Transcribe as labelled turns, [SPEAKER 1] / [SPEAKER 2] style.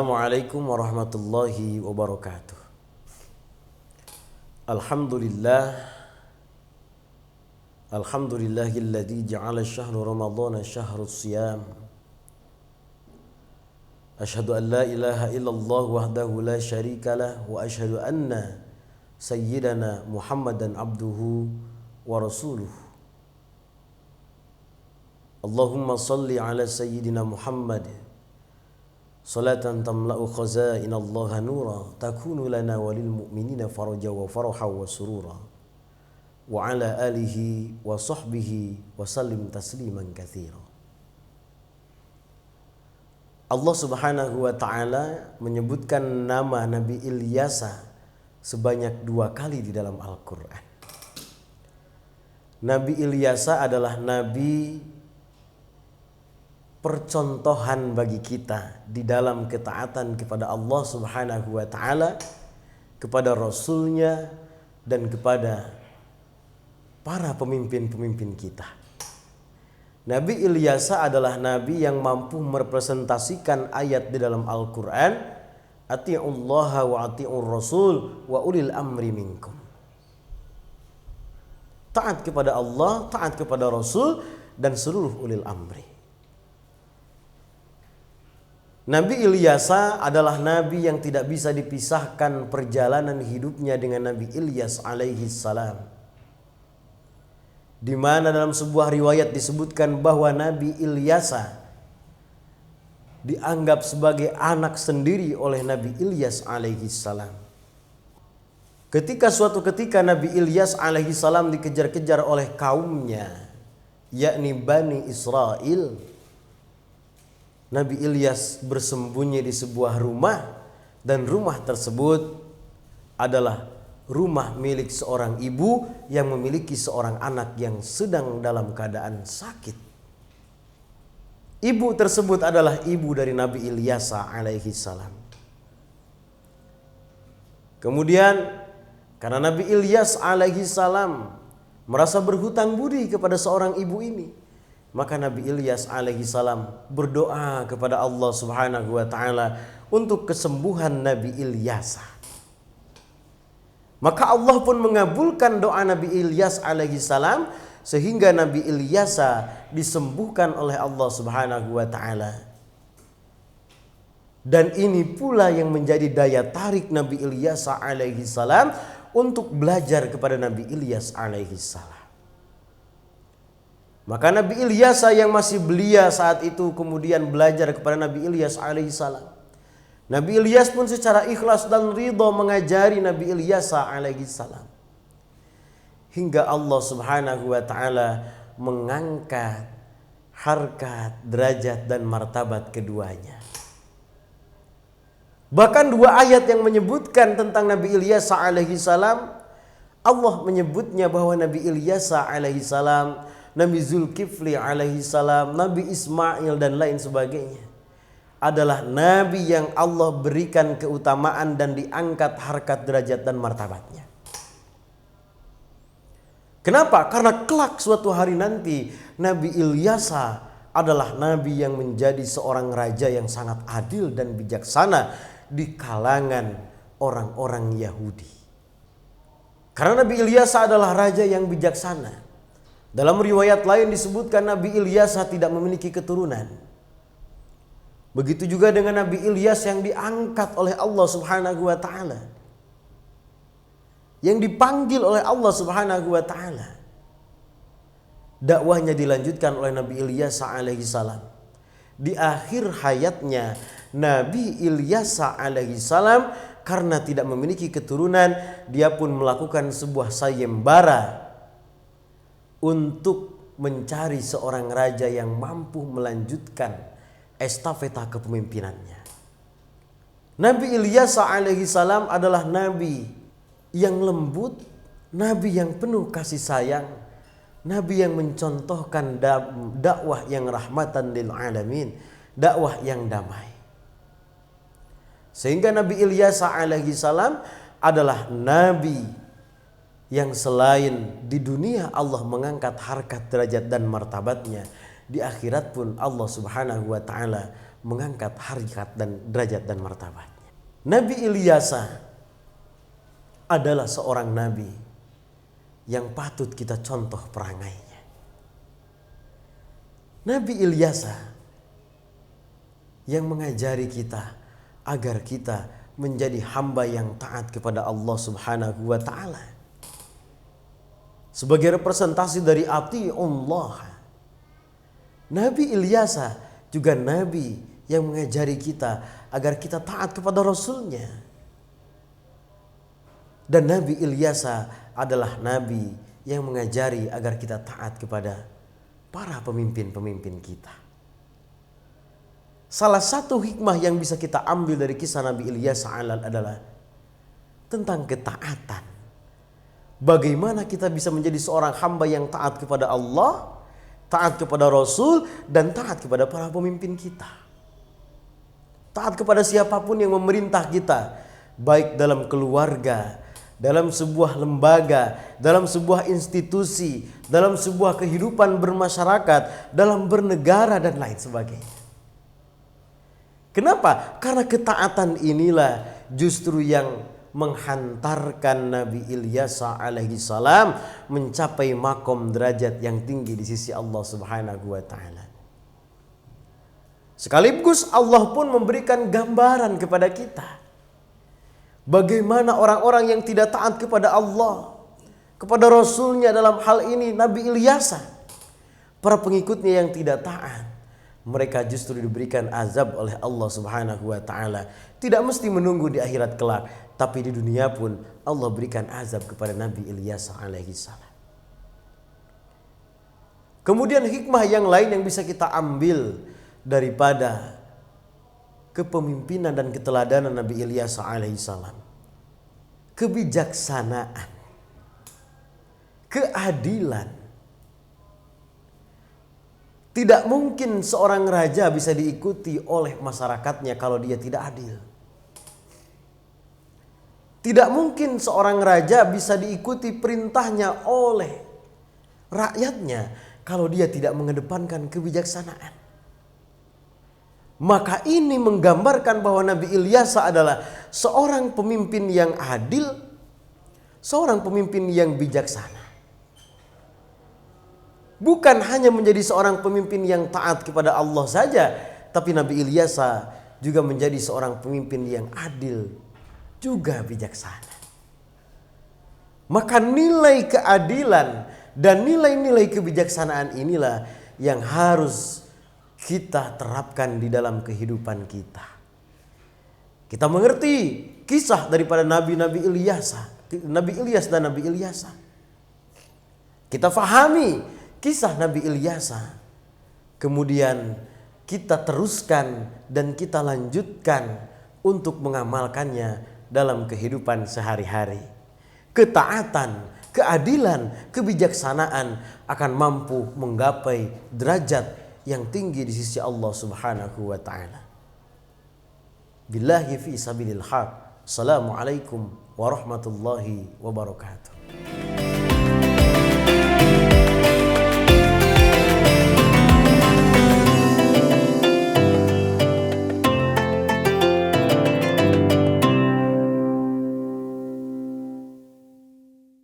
[SPEAKER 1] Assalamualaikum warahmatullahi wabarakatuh. Alhamdulillah. Alhamdulillahilladzi ja'ala syahra ramadhana syahrus siyam. Asyhadu an la ilaha illallah wahdahu la syarikalah wa asyhadu anna sayyidana Muhammadan abduhu wa rasuluh. Allahumma salli ala sayyidina Muhammad salatan tamla'u khazain Allah nura takunu lana walil mu'minina faraja wa faraha wa surura wa ala alihi wa sahbihi wa sallim tasliman katsira. Allah Subhanahu wa taala menyebutkan nama Nabi Ilyasa sebanyak 2 kali di dalam Al-Qur'an. Nabi Ilyasa adalah nabi percontohan bagi kita di dalam ketaatan kepada Allah Subhanahu wa taala, kepada Rasulnya, dan kepada para pemimpin-pemimpin kita. Nabi Ilyasa adalah nabi yang mampu merepresentasikan ayat di dalam Al-Quran, ati'ullaha wa ati'ur rasul wa ulil amri minkum. Taat kepada Allah, taat kepada Rasul, dan seluruh ulil amri. Nabi Ilyasa adalah nabi yang tidak bisa dipisahkan perjalanan hidupnya dengan Nabi Ilyas alaihi salam. Di mana dalam sebuah riwayat disebutkan bahwa Nabi Ilyasa dianggap sebagai anak sendiri oleh Nabi Ilyas alaihi salam. Suatu ketika Nabi Ilyas alaihi salam dikejar-kejar oleh kaumnya, yakni Bani Israel. Nabi Ilyas bersembunyi di sebuah rumah, dan rumah tersebut adalah rumah milik seorang ibu yang memiliki seorang anak yang sedang dalam keadaan sakit. Ibu tersebut adalah ibu dari Nabi Ilyasa alaihi salam. Kemudian karena Nabi Ilyas alaihi salam merasa berhutang budi kepada seorang ibu ini, maka Nabi Ilyas alaihi salam berdoa kepada Allah Subhanahu wa taala untuk kesembuhan Nabi Ilyasa. Maka Allah pun mengabulkan doa Nabi Ilyas alaihi salam sehingga Nabi Ilyasa disembuhkan oleh Allah Subhanahu wa taala. Dan ini pula yang menjadi daya tarik Nabi Ilyasa alaihi salam untuk belajar kepada Nabi Ilyas alaihi salam. Maka Nabi Ilyasa yang masih belia saat itu kemudian belajar kepada Nabi Ilyas alaihi salam. Nabi Ilyas pun secara ikhlas dan ridha mengajari Nabi Ilyasa alaihi salam. Hingga Allah Subhanahu wa taala mengangkat harkat, derajat, dan martabat keduanya. Bahkan 2 ayat yang menyebutkan tentang Nabi Ilyasa alaihi salam, Allah menyebutnya bahwa Nabi Ilyasa alaihi salam, Nabi Zulkifli alaihi salam, Nabi Ismail, dan lain sebagainya adalah nabi yang Allah berikan keutamaan dan diangkat harkat, derajat, dan martabatnya. Kenapa? Karena kelak suatu hari nanti Nabi Ilyasa adalah nabi yang menjadi seorang raja yang sangat adil dan bijaksana di kalangan orang-orang Yahudi. Karena Nabi Ilyasa adalah raja yang bijaksana. Dalam riwayat lain disebutkan Nabi Ilyasa tidak memiliki keturunan. Begitu juga dengan Nabi Ilyas yang diangkat oleh Allah Subhanahu wa taala. Yang dipanggil oleh Allah Subhanahu wa taala. Dakwahnya dilanjutkan oleh Nabi Ilyasa alaihi salam. Di akhir hayatnya Nabi Ilyasa alaihi salam karena tidak memiliki keturunan, dia pun melakukan sebuah sayembara untuk mencari seorang raja yang mampu melanjutkan estafeta kepemimpinannya. Nabi Ilyasa alaihi salam adalah nabi yang lembut, nabi yang penuh kasih sayang, nabi yang mencontohkan dakwah yang rahmatan lil alamin, dakwah yang damai. Sehingga Nabi Ilyasa alaihi salam adalah nabi yang selain di dunia Allah mengangkat harkat, derajat, dan martabatnya, di akhirat pun Allah Subhanahu wa taala mengangkat harkat dan derajat dan martabatnya. Nabi Ilyasa adalah seorang nabi yang patut kita contoh perangainya. Nabi Ilyasa yang mengajari kita agar kita menjadi hamba yang taat kepada Allah Subhanahu wa taala. Sebagai representasi dari ati'ullah. Nabi Ilyasa juga nabi yang mengajari kita agar kita taat kepada Rasulnya. Dan Nabi Ilyasa adalah nabi yang mengajari agar kita taat kepada para pemimpin-pemimpin kita. Salah satu hikmah yang bisa kita ambil dari kisah Nabi Ilyasa adalah tentang ketaatan. Bagaimana kita bisa menjadi seorang hamba yang taat kepada Allah, taat kepada Rasul, dan taat kepada para pemimpin kita. Taat kepada siapapun yang memerintah kita, baik dalam keluarga, dalam sebuah lembaga, dalam sebuah institusi, dalam sebuah kehidupan bermasyarakat, dalam bernegara dan lain sebagainya. Kenapa? Karena ketaatan inilah justru yang menghantarkan Nabi Ilyasa alaihi salam mencapai makom derajat yang tinggi di sisi Allah Subhanahu wa taala. Sekaligus Allah pun memberikan gambaran kepada kita bagaimana orang-orang yang tidak taat kepada Allah, kepada Rasulnya, dalam hal ini Nabi Ilyasa, para pengikutnya yang tidak taat, mereka justru diberikan azab oleh Allah Subhanahu wa taala. Tidak mesti menunggu di akhirat kelak, tapi di dunia pun Allah berikan azab kepada Nabi Ilyasa alaihi salam. Kemudian hikmah yang lain yang bisa kita ambil daripada kepemimpinan dan keteladanan Nabi Ilyasa alaihi salam, kebijaksanaan, keadilan. Tidak mungkin seorang raja bisa diikuti oleh masyarakatnya kalau dia tidak adil. Tidak mungkin seorang raja bisa diikuti perintahnya oleh rakyatnya kalau dia tidak mengedepankan kebijaksanaan. Maka ini menggambarkan bahwa Nabi Ilyasa adalah seorang pemimpin yang adil, seorang pemimpin yang bijaksana. Bukan hanya menjadi seorang pemimpin yang taat kepada Allah saja, tapi Nabi Ilyasa juga menjadi seorang pemimpin yang adil, juga bijaksana. Maka nilai keadilan dan nilai-nilai kebijaksanaan inilah yang harus kita terapkan di dalam kehidupan kita. Kita mengerti kisah daripada Nabi-Nabi Ilyasa, Nabi Ilyas dan Nabi Ilyasa. Kita fahami kisah Nabi Ilyasa. Kemudian kita teruskan dan kita lanjutkan untuk mengamalkannya dalam kehidupan sehari-hari. Ketaatan, keadilan, kebijaksanaan akan mampu menggapai derajat yang tinggi di sisi Allah Subhanahu wa taala. Billahi fi sabilil haq. Assalamualaikum warahmatullahi wabarakatuh.